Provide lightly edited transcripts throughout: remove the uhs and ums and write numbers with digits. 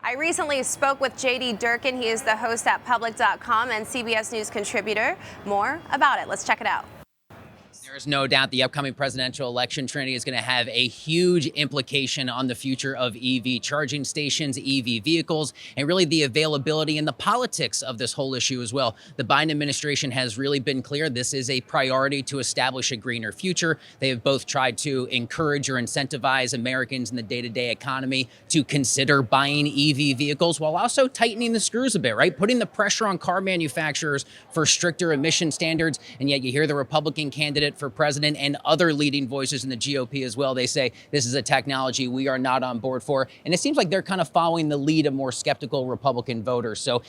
I recently spoke with JD Durkin. He is the host at Public.com and CBS News contributor. More about it. Let's check it out. There's no doubt the upcoming presidential election, Trinity, is going to have a huge implication on the future of EV charging stations, EV vehicles, and really the availability and the politics of this whole issue as well. The Biden administration has really been clear this is a priority to establish a greener future. They have both tried to encourage or incentivize Americans in the day-to-day economy to consider buying EV vehicles while also tightening the screws a bit, right? Putting the pressure on car manufacturers for stricter emission standards. And yet you hear the Republican candidate for president and other leading voices in the GOP as well. They say this is a technology we are not on board for. And it seems like they're kind of following the lead of more skeptical Republican voters. So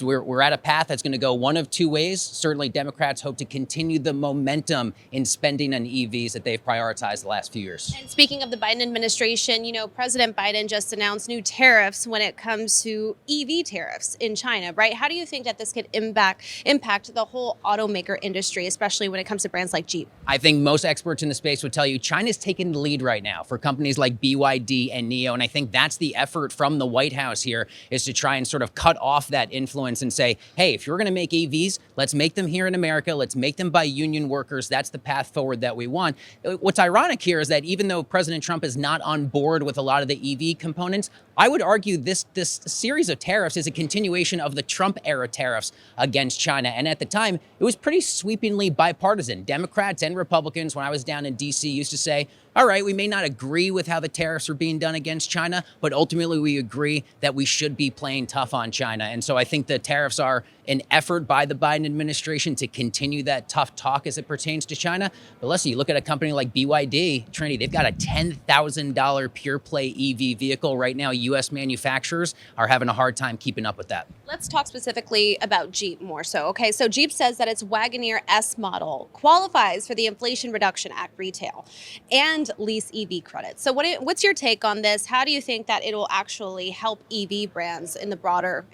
we're at a path that's going to go one of two ways. Certainly Democrats hope to continue the momentum in spending on EVs that they've prioritized the last few years. And speaking of the Biden administration, President Biden just announced new tariffs when it comes to EV tariffs in China, right? How do you think that this could impact the whole automaker industry, especially when it comes to brands like Jeep? I think most experts in the space would tell you China's taking the lead right now for companies like BYD and NIO. And I think that's the effort from the White House here, is to try and sort of cut off that influence and say, hey, if you're going to make EVs, let's make them here in America. Let's make them by union workers. That's the path forward that we want. What's ironic here is that even though President Trump is not on board with a lot of the EV components, I would argue this series of tariffs is a continuation of the Trump era tariffs against China. And at the time, it was pretty sweepingly bipartisan. Democrats and Republicans, when I was down in D.C., used to say, all right, we may not agree with how the tariffs are being done against China, but ultimately we agree that we should be playing tough on China. And so I think the tariffs are an effort by the Biden administration to continue that tough talk as it pertains to China. But listen, you look at a company like BYD, Trinity, they've got a $10,000 pure play EV vehicle right now. U.S. manufacturers are having a hard time keeping up with that. Let's talk specifically about Jeep more so. Okay, so Jeep says that its Wagoneer S model qualifies for the Inflation Reduction Act retail and lease EV credits. So what's your take on this? How do you think that it will actually help EV brands in the broader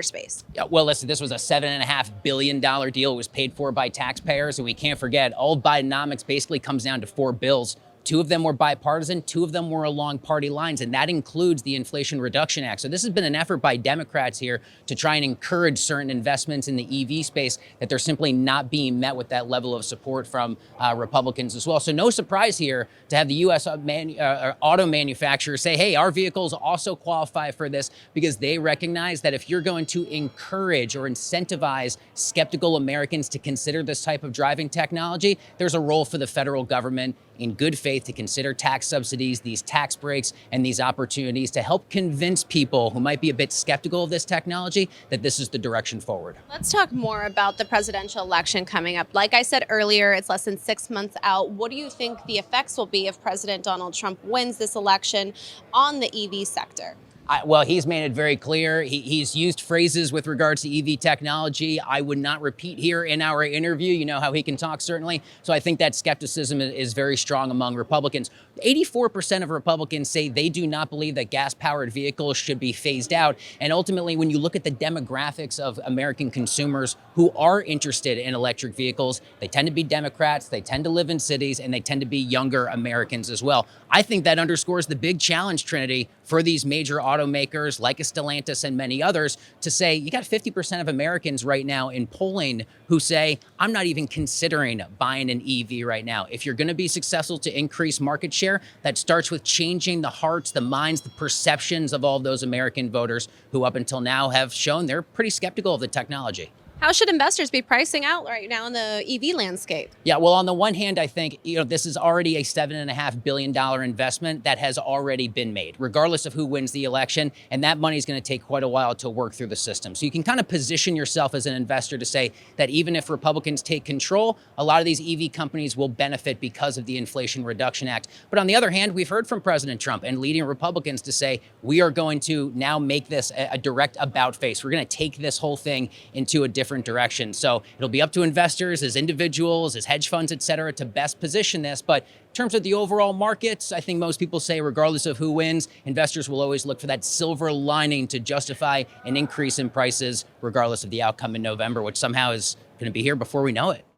space? Yeah, well, listen, this was a $7.5 billion deal. It was paid for by taxpayers. And we can't forget, all Bidenomics basically comes down to four bills. Two of them were bipartisan, two of them were along party lines, and that includes the Inflation Reduction Act. So this has been an effort by Democrats here to try and encourage certain investments in the EV space that they're simply not being met with that level of support from Republicans as well. So no surprise here to have the U.S. auto manufacturers say, hey, our vehicles also qualify for this, because they recognize that if you're going to encourage or incentivize skeptical Americans to consider this type of driving technology, there's a role for the federal government in good faith to consider tax subsidies, these tax breaks, and these opportunities to help convince people who might be a bit skeptical of this technology that this is the direction forward. Let's talk more about the presidential election coming up. Like I said earlier, it's less than 6 months out. What do you think the effects will be if President Donald Trump wins this election on the EV sector? Well, he's made it very clear. He's used phrases with regards to EV technology I would not repeat here in our interview. You know how he can talk, certainly. So I think that skepticism is very strong among Republicans. 84% of Republicans say they do not believe that gas-powered vehicles should be phased out. And ultimately, when you look at the demographics of American consumers who are interested in electric vehicles, they tend to be Democrats, they tend to live in cities, and they tend to be younger Americans as well. I think that underscores the big challenge, Trinity, for these major automakers like a Stellantis and many others to say, you got 50% of Americans right now in polling who say, I'm not even considering buying an EV right now. If you're going to be successful to increase market share, that starts with changing the hearts, the minds, the perceptions of all those American voters who up until now have shown they're pretty skeptical of the technology. How should investors be pricing out right now in the EV landscape? Yeah, well, on the one hand, I think, this is already a $7.5 billion investment that has already been made, regardless of who wins the election. And that money is going to take quite a while to work through the system. So you can kind of position yourself as an investor to say that even if Republicans take control, a lot of these EV companies will benefit because of the Inflation Reduction Act. But on the other hand, we've heard from President Trump and leading Republicans to say, we are going to now make this a direct about face. We're going to take this whole thing into a different direction. So it'll be up to investors as individuals, as hedge funds, et cetera, to best position this. But in terms of the overall markets, I think most people say, regardless of who wins, investors will always look for that silver lining to justify an increase in prices, regardless of the outcome in November, which somehow is going to be here before we know it.